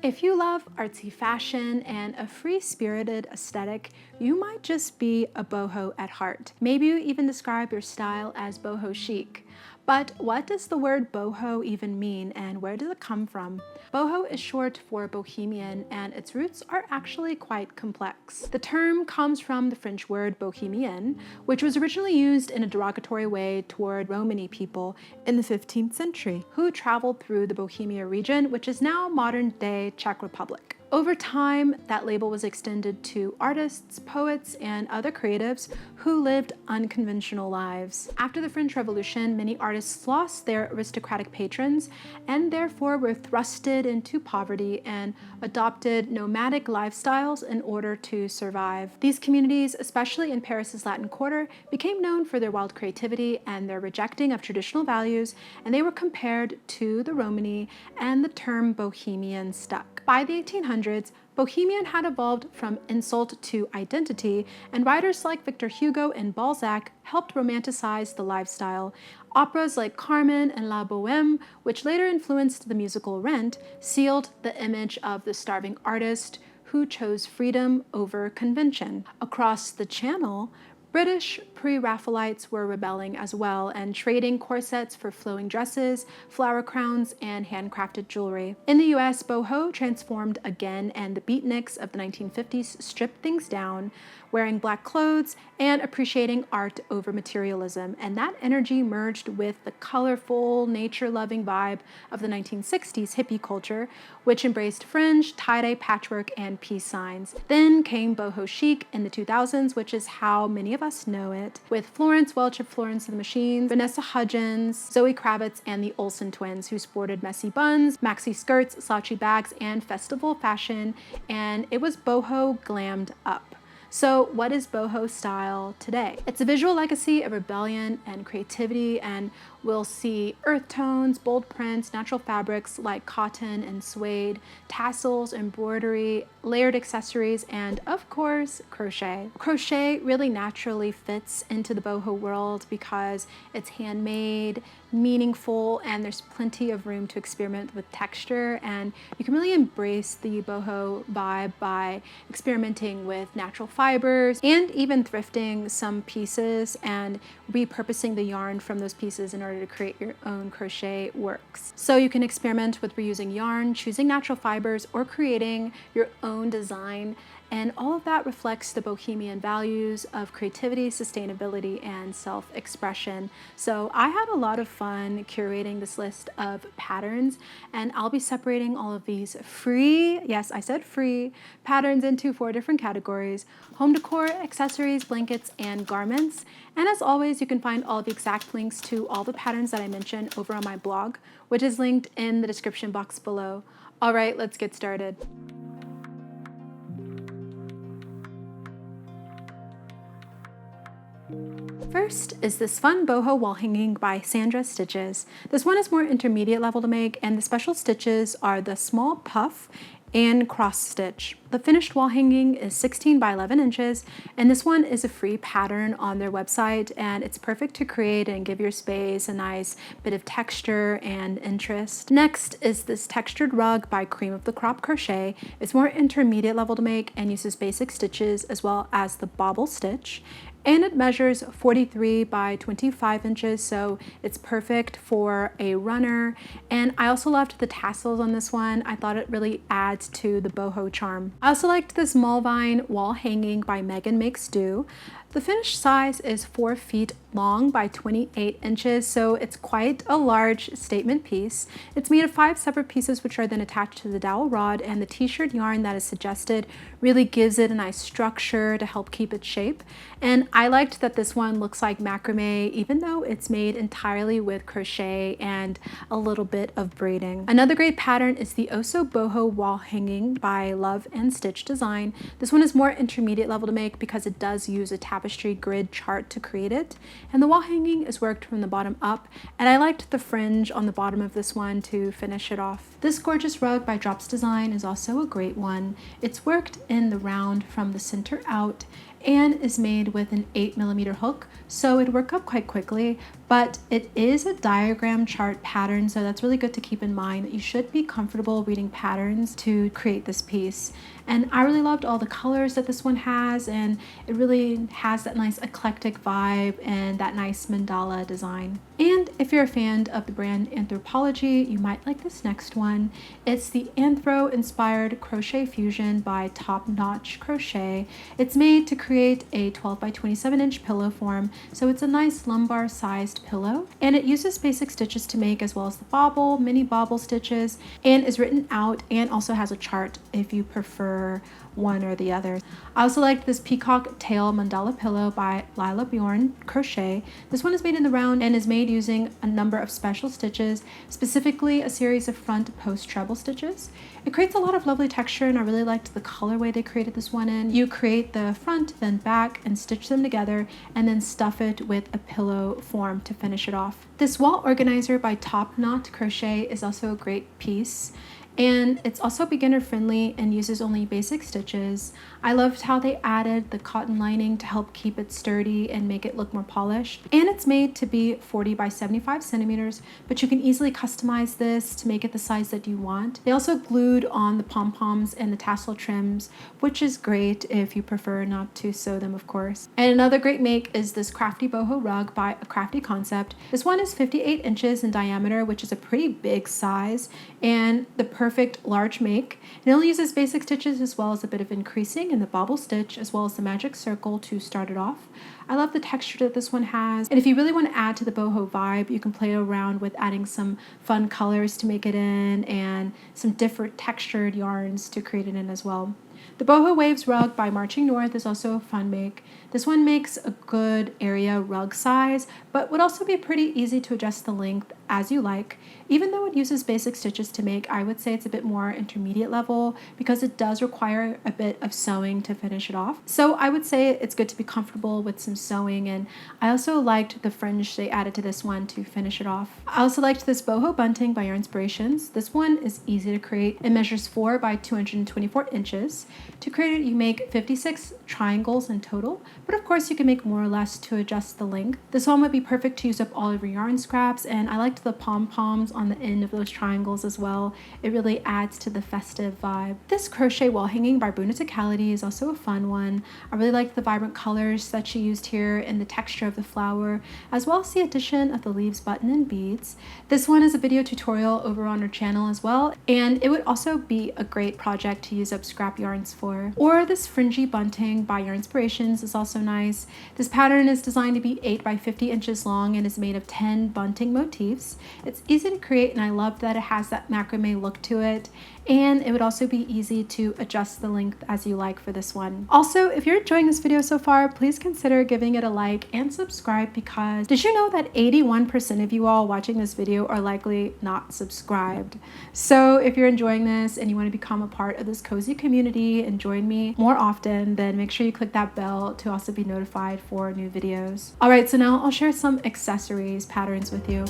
If you love artsy fashion and a free-spirited aesthetic, you might just be a boho at heart. Maybe you even describe your style as boho chic. But what does the word boho even mean, and where does it come from? Boho is short for bohemian, and its roots are actually quite complex. The term comes from the French word bohemian, which was originally used in a derogatory way toward Romany people in the 15th century, who traveled through the Bohemia region, which is now modern-day Czech Republic. Over time, that label was extended to artists, poets, and other creatives who lived unconventional lives. After the French Revolution, many artists lost their aristocratic patrons and therefore were thrusted into poverty and adopted nomadic lifestyles in order to survive. These communities, especially in Paris's Latin Quarter, became known for their wild creativity and their rejecting of traditional values, and they were compared to the Romany, and the term bohemian stuck. By the 1800s, bohemian had evolved from insult to identity, and writers like Victor Hugo and Balzac helped romanticize the lifestyle. Operas like Carmen and La Bohème, which later influenced the musical Rent, sealed the image of the starving artist who chose freedom over convention. Across the Channel, British pre-Raphaelites were rebelling as well and trading corsets for flowing dresses, flower crowns, and handcrafted jewelry. In the US, boho transformed again, and the beatniks of the 1950s stripped things down, wearing black clothes and appreciating art over materialism. And that energy merged with the colorful, nature-loving vibe of the 1960s hippie culture, which embraced fringe, tie-dye patchwork, and peace signs. Then came boho chic in the 2000s, which is how many of us know it, with Florence Welch of Florence and the Machine, Vanessa Hudgens, Zoe Kravitz, and the Olsen twins, who sported messy buns, maxi skirts, slouchy bags, and festival fashion, and it was boho glammed up. So what is boho style today? It's a visual legacy of rebellion and creativity, and we'll see earth tones, bold prints, natural fabrics like cotton and suede, tassels, embroidery, layered accessories, and of course, crochet. Crochet really naturally fits into the boho world because it's handmade, meaningful, and there's plenty of room to experiment with texture, and you can really embrace the boho vibe by experimenting with natural fibers and even thrifting some pieces and repurposing the yarn from those pieces in order to create your own crochet works. So you can experiment with reusing yarn, choosing natural fibers, or creating your own design. And all of that reflects the bohemian values of creativity, sustainability, and self-expression. So I had a lot of fun curating this list of patterns, and I'll be separating all of these free, yes, I said free, patterns into 4 different categories: home decor, accessories, blankets, and garments. And as always, you can find all of the exact links to all the patterns that I mentioned over on my blog, which is linked in the description box below. All right, let's get started. First is this fun boho wall hanging by Sandra Stitches. This one is more intermediate level to make, and the special stitches are the small puff and cross stitch. The finished wall hanging is 16 by 11 inches, and this one is a free pattern on their website, and it's perfect to create and give your space a nice bit of texture and interest. Next is this textured rug by Cream of the Crop Crochet. It's more intermediate level to make and uses basic stitches as well as the bobble stitch. And it measures 43 by 25 inches, so it's perfect for a runner. And I also loved the tassels on this one. I thought it really adds to the boho charm. I also liked this Mulvine wall hanging by Megan Makes Do. The finished size is 4 feet long by 28 inches, so it's quite a large statement piece. It's made of 5 separate pieces, which are then attached to the dowel rod, and the t-shirt yarn that is suggested really gives it a nice structure to help keep its shape. And I liked that this one looks like macrame, even though it's made entirely with crochet and a little bit of braiding. Another great pattern is the Oso Boho wall hanging by Love and Stitch Design. This one is more intermediate level to make because it does use a tapestry grid chart to create it, and the wall hanging is worked from the bottom up, and I liked the fringe on the bottom of this one to finish it off. This gorgeous rug by Drops Design is also a great one. It's worked in the round from the center out, and is made with an 8mm hook, so it'd work up quite quickly, but it is a diagram chart pattern, so that's really good to keep in mind that you should be comfortable reading patterns to create this piece. And I really loved all the colors that this one has, and it really has that nice eclectic vibe and that nice mandala design. And if you're a fan of the brand Anthropology, you might like this next one. It's the Anthro-inspired crochet fusion by Top Notch Crochet. It's made to create a 12 by 27 inch pillow form, so it's a nice lumbar sized pillow, and it uses basic stitches to make, as well as the bobble, mini bobble stitches, and is written out and also has a chart if you prefer one or the other. I also liked this peacock tail mandala pillow by Lila Bjorn Crochet. This one is made in the round and is made using a number of special stitches, specifically a series of front post treble stitches. It creates a lot of lovely texture, and I really liked the colorway they created this one in. You create the front, then back, and stitch them together, and then stuff it with a pillow form to finish it off. This wall organizer by Top Knot Crochet is also a great piece, and it's also beginner friendly and uses only basic stitches. I loved how they added the cotton lining to help keep it sturdy and make it look more polished. And it's made to be 40 by 75 centimeters, but you can easily customize this to make it the size that you want. They also glued on the pom-poms and the tassel trims, which is great if you prefer not to sew them, of course. And another great make is this crafty boho rug by A Crafty Concept. This one is 58 inches in diameter, which is a pretty big size, and the perfect large make. It only uses basic stitches, as well as a bit of increasing in the bobble stitch, as well as the magic circle to start it off. I love the texture that this one has, and if you really want to add to the boho vibe, you can play around with adding some fun colors to make it in and some different textured yarns to create it in as well. The Boho Waves rug by Marching North is also a fun make. This one makes a good area rug size, but would also be pretty easy to adjust the length as you like. Even though it uses basic stitches to make, I would say it's a bit more intermediate level because it does require a bit of sewing to finish it off. So I would say it's good to be comfortable with some sewing, and I also liked the fringe they added to this one to finish it off. I also liked this boho bunting by Yarn Inspirations. This one is easy to create. It measures 4 by 224 inches. To create it, you make 56 triangles in total, but of course you can make more or less to adjust the length. This one would be perfect to use up all of your yarn scraps, and I liked the pom-poms on the end of those triangles as well. It really adds to the festive vibe. This crochet wall hanging by Bruna Ticality is also a fun one. I really liked the vibrant colors that she used here and the texture of the flower, as well as the addition of the leaves button and beads. This one is a video tutorial over on her channel as well, and it would also be a great project to use up scrap yarns for. Or this fringy bunting by Yarn Inspirations is also nice. This pattern is designed to be 8 by 50 inches long and is made of 10 bunting motifs. It's easy to create, and I love that it has that macrame look to it, and it would also be easy to adjust the length as you like for this one. Also, if you're enjoying this video so far, please consider giving it a like and subscribe, because did you know that 81% of you all watching this video are likely not subscribed? So if you're enjoying this and you want to become a part of this cozy community and join me more often, then make sure you click that bell to also be notified for new videos. Alright, so now I'll share some accessories patterns with you.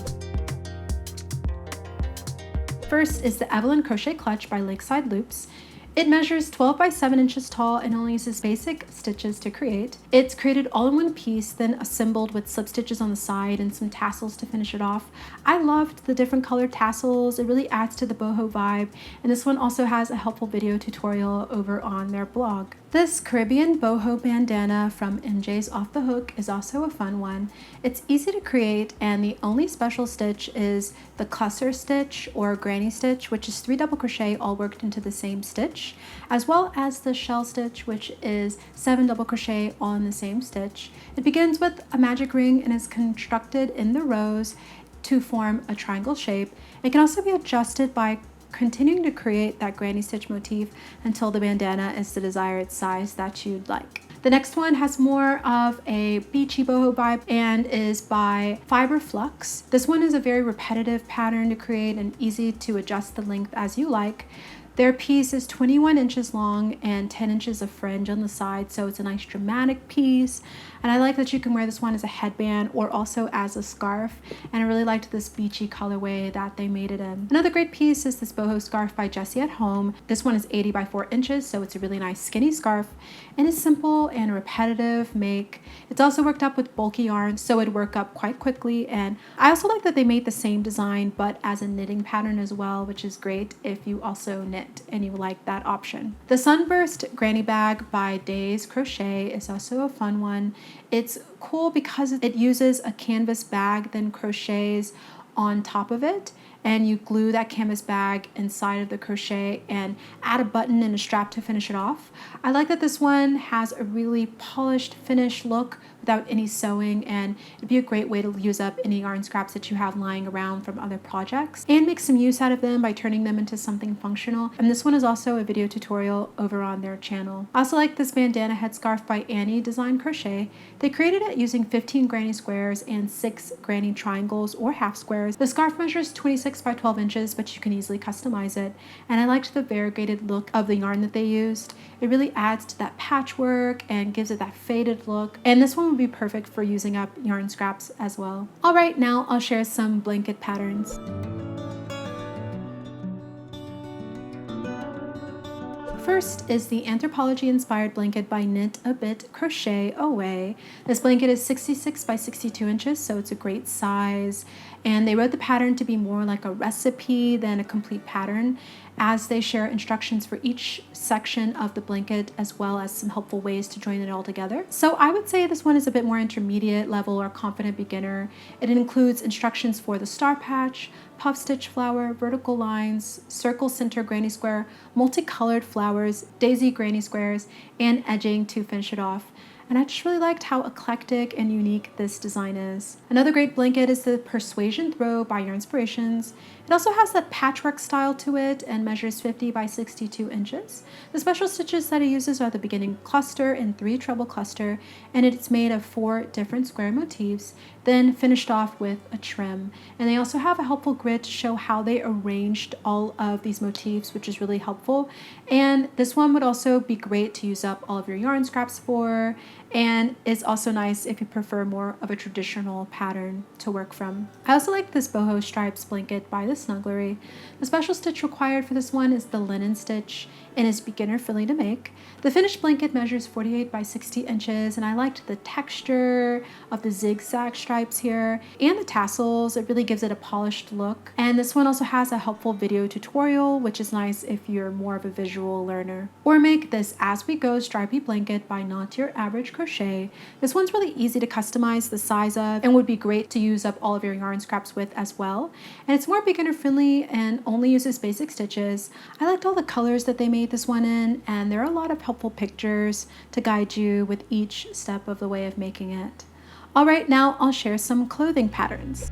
First is the Evelyn Crochet Clutch by Lakeside Loops. It measures 12 by 7 inches tall and only uses basic stitches to create. It's created all in one piece, then assembled with slip stitches on the side and some tassels to finish it off. I loved the different colored tassels. It really adds to the boho vibe, and this one also has a helpful video tutorial over on their blog. This Caribbean boho bandana from MJ's Off the Hook is also a fun one. It's easy to create, and the only special stitch is the cluster stitch or granny stitch, which is 3 double crochet all worked into the same stitch, as well as the shell stitch, which is 7 double crochet all in the same stitch. It begins with a magic ring and is constructed in the rows to form a triangle shape. It can also be adjusted by continuing to create that granny stitch motif until the bandana is the desired size that you'd like. The next one has more of a beachy boho vibe and is by Fiber Flux. This one is a very repetitive pattern to create and easy to adjust the length as you like. Their piece is 21 inches long and 10 inches of fringe on the side, so it's a nice dramatic piece. And I like that you can wear this one as a headband or also as a scarf. And I really liked this beachy colorway that they made it in. Another great piece is this boho scarf by Jessie at Home. This one is 80 by 4 inches, so it's a really nice skinny scarf. And it's simple and repetitive make. It's also worked up with bulky yarn, so it'd work up quite quickly. And I also like that they made the same design, but as a knitting pattern as well, which is great if you also knit and you like that option. The Sunburst Granny Bag by Boho Crochet is also a fun one. It's cool because it uses a canvas bag, then crochets on top of it, and you glue that canvas bag inside of the crochet and add a button and a strap to finish it off. I like that this one has a really polished finished look without any sewing, and it'd be a great way to use up any yarn scraps that you have lying around from other projects and make some use out of them by turning them into something functional. And this one is also a video tutorial over on their channel. I also like this bandana headscarf by Annie Design Crochet. They created it using 15 granny squares and 6 granny triangles or half squares. The scarf measures 26 by 12 inches, but you can easily customize it. And I liked the variegated look of the yarn that they used. It really adds to that patchwork and gives it that faded look. And this one would be perfect for using up yarn scraps as well. All right, now I'll share some blanket patterns. First is the Anthropology inspired blanket by Knit a Bit Crochet Away. This blanket is 66 by 62 inches, so it's a great size. And they wrote the pattern to be more like a recipe than a complete pattern, as they share instructions for each section of the blanket as well as some helpful ways to join it all together. So I would say this one is a bit more intermediate level or confident beginner. It includes instructions for the star patch, puff stitch flower, vertical lines, circle center granny square, multicolored flowers, daisy granny squares, and edging to finish it off. And I just really liked how eclectic and unique this design is. Another great blanket is the Persuasion Throw by Yarnspirations. It also has that patchwork style to it and measures 50 by 62 inches. The special stitches that it uses are the beginning cluster and 3 treble cluster, and it's made of 4 different square motifs, then finished off with a trim. And they also have a helpful grid to show how they arranged all of these motifs, which is really helpful. And this one would also be great to use up all of your yarn scraps for, and it's also nice if you prefer more of a traditional pattern to work from. I also like this boho stripes blanket by the Snugglery. The special stitch required for this one is the linen stitch and is beginner friendly to make. The finished blanket measures 48 by 60 inches, and I liked the texture of the zigzag stripes here and the tassels. It really gives it a polished look. And this one also has a helpful video tutorial, which is nice if you're more of a visual learner. Or make this As We Go stripy blanket by Not Your Average Crochet. This one's really easy to customize the size of and would be great to use up all of your yarn scraps with as well. And it's more beginner friendly and only uses basic stitches. I liked all the colors that they made this one in, and there are a lot of helpful pictures to guide you with each step of the way of making it. All right, now I'll share some clothing patterns.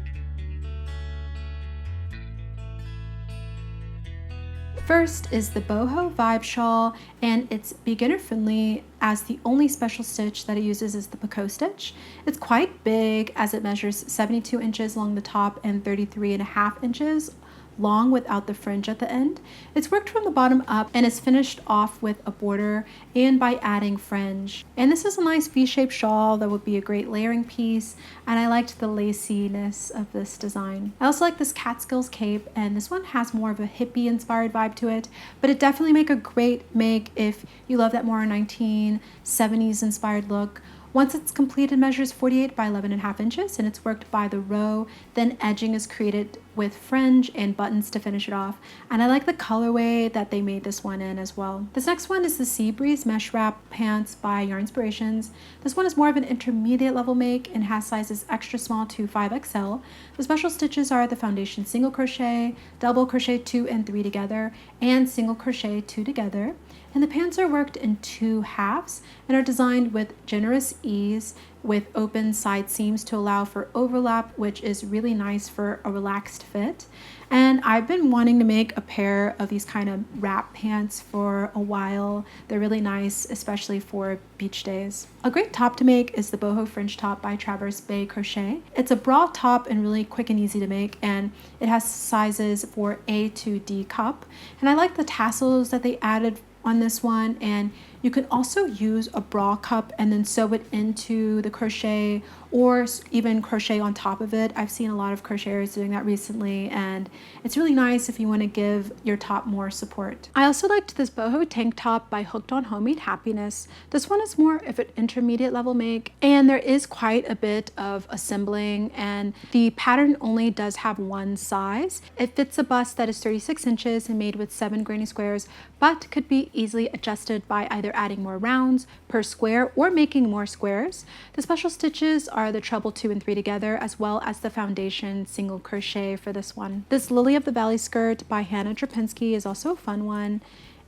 First is the Boho Vibe Shawl, and it's beginner friendly as the only special stitch that it uses is the picot stitch. It's quite big as it measures 72 inches along the top and 33.5 inches long without the fringe at the end. It's worked from the bottom up and is finished off with a border and by adding fringe. And this is a nice V-shaped shawl that would be a great layering piece, and I liked the laciness of this design. I also like this Catskills cape, and this one has more of a hippie inspired vibe to it, but it definitely make a great make if you love that more 1970s inspired look. Once it's completed, measures 48 by 11.5 inches, and it's worked by the row. Then edging is created with fringe and buttons to finish it off. And I like the colorway that they made this one in as well. This next one is the Sea Breeze Mesh Wrap Pants by Yarnspirations. This one is more of an intermediate level make and has sizes extra small to 5XL. The special stitches are the foundation single crochet, double crochet 2 and 3 together, and single crochet 2 together. And the pants are worked in 2 halves and are designed with generous ease with open side seams to allow for overlap, which is really nice for a relaxed fit. And I've been wanting to make a pair of these kind of wrap pants for a while. They're really nice, especially for beach days. A great top to make is the Boho Fringe Top by Boho Crochet. It's a bra top and really quick and easy to make, and it has sizes for A to D cup. And I like the tassels that they added on this one, and you can also use a bra cup and then sew it into the crochet, or even crochet on top of it. I've seen a lot of crocheters doing that recently, and it's really nice if you want to give your top more support. I also liked this boho tank top by Hooked on Homemade Happiness. This one is more of an intermediate level make, and there is quite a bit of assembling, and the pattern only does have one size. It fits a bust that is 36 inches and made with 7 granny squares, but could be easily adjusted by either adding more rounds per square or making more squares. The special stitches are the treble 2 and 3 together, as well as the foundation single crochet for this one. This Lily of the Valley skirt by Hannah Drapinski is also a fun one.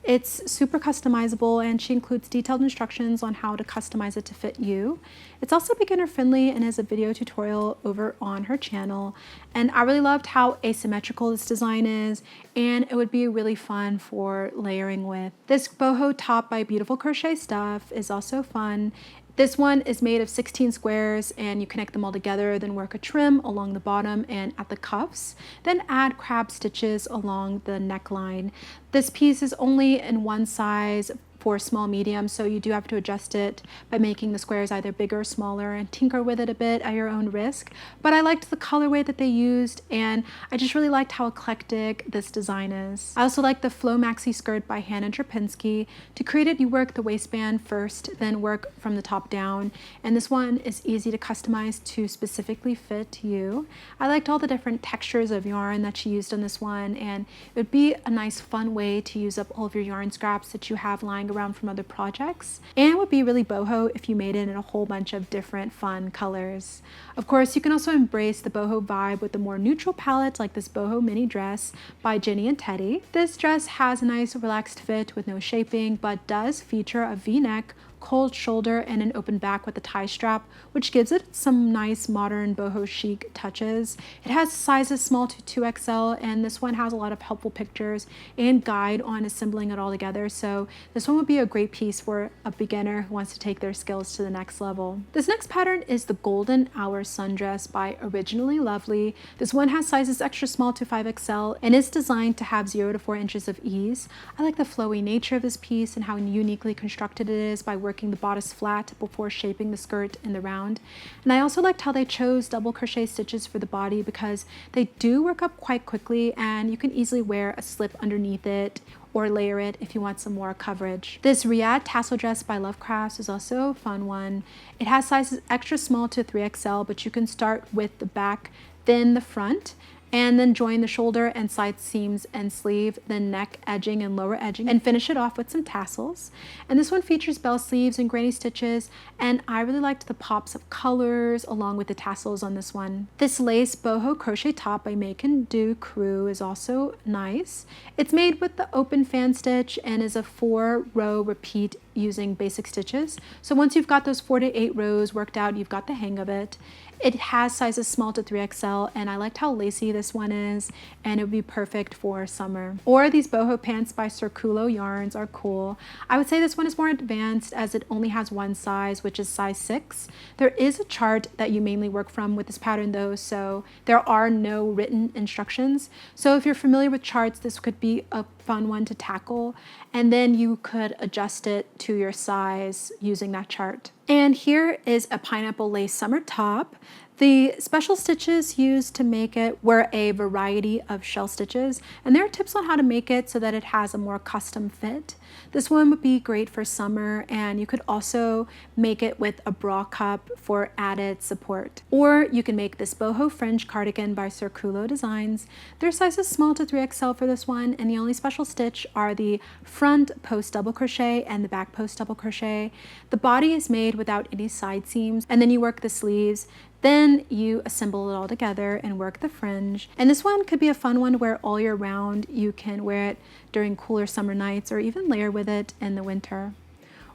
It's super customizable, and she includes detailed instructions on how to customize it to fit you. It's also beginner friendly and has a video tutorial over on her channel. And I really loved how asymmetrical this design is, and it would be really fun for layering with. This boho top by Beautiful Crochet Stuff is also fun. This one is made of 16 squares, and you connect them all together, then work a trim along the bottom and at the cuffs, then add crab stitches along the neckline. This piece is only in one size for small medium, so you do have to adjust it by making the squares either bigger or smaller and tinker with it a bit at your own risk. But I liked the colorway that they used, and I just really liked how eclectic this design is. I also like the Flow Maxi skirt by Hannah Drapinski. To create it, you work the waistband first, then work from the top down, and this one is easy to customize to specifically fit you. I liked all the different textures of yarn that she used on this one, and it would be a nice fun way to use up all of your yarn scraps that you have lying around from other projects, and it would be really boho if you made it in a whole bunch of different fun colors. Of course, you can also embrace the boho vibe with a more neutral palette like this boho mini dress by Jenny and Teddy. This dress has a nice relaxed fit with no shaping, but does feature a V-neck, cold shoulder, and an open back with a tie strap, which gives it some nice modern boho chic touches. It has sizes small to 2XL, and this one has a lot of helpful pictures and guide on assembling it all together, so this one would be a great piece for a beginner who wants to take their skills to the next level. This next pattern is the Golden Hour Sundress by Originally Lovely. This one has sizes extra small to 5XL and is designed to have 0 to 4 inches of ease. I like the flowy nature of this piece and how uniquely constructed it is by working the bodice flat before shaping the skirt in the round. And I also liked how they chose double crochet stitches for the body because they do work up quite quickly, and you can easily wear a slip underneath it or layer it if you want some more coverage. This Riyadh tassel dress by Lovecrafts is also a fun one. It has sizes extra small to 3XL, but you can start with the back, then the front, and then join the shoulder and side seams and sleeve, then neck edging and lower edging, and finish it off with some tassels. And this one features bell sleeves and granny stitches, and I really liked the pops of colors along with the tassels on this one. This lace boho crochet top by Make and Do Crew is also nice. It's made with the open fan stitch and is a 4-row repeat using basic stitches. So once you've got those 4 to 8 rows worked out, you've got the hang of it. It has sizes small to 3XL, and I liked how lacy this one is, and it would be perfect for summer. Or these boho pants by Circulo yarns are cool. I would say this one is more advanced as it only has one size, which is size 6. There is a chart that you mainly work from with this pattern though, so there are no written instructions. So if you're familiar with charts, this could be a fun one to tackle, and then you could adjust it to your size using that chart. And here is a pineapple lace summer top. The special stitches used to make it were a variety of shell stitches, and there are tips on how to make it so that it has a more custom fit. This one would be great for summer, and you could also make it with a bra cup for added support. Or you can make this boho fringe cardigan by Circulo Designs. Their size is small to 3XL for this one, and the only special stitch are the front post double crochet and the back post double crochet. The body is made without any side seams, and then you work the sleeves. Then you assemble it all together and work the fringe. And this one could be a fun one to wear all year round. You can wear it during cooler summer nights or even layer with it in the winter.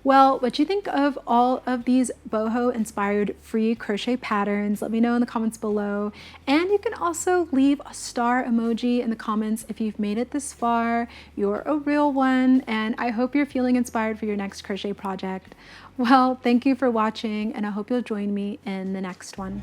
Well, what you think of all of these boho inspired free crochet patterns, let me know in the comments below. And you can also leave a star emoji in the comments if you've made it this far. You're a real one, and I hope you're feeling inspired for your next crochet project. Well, thank you for watching, and I hope you'll join me in the next one.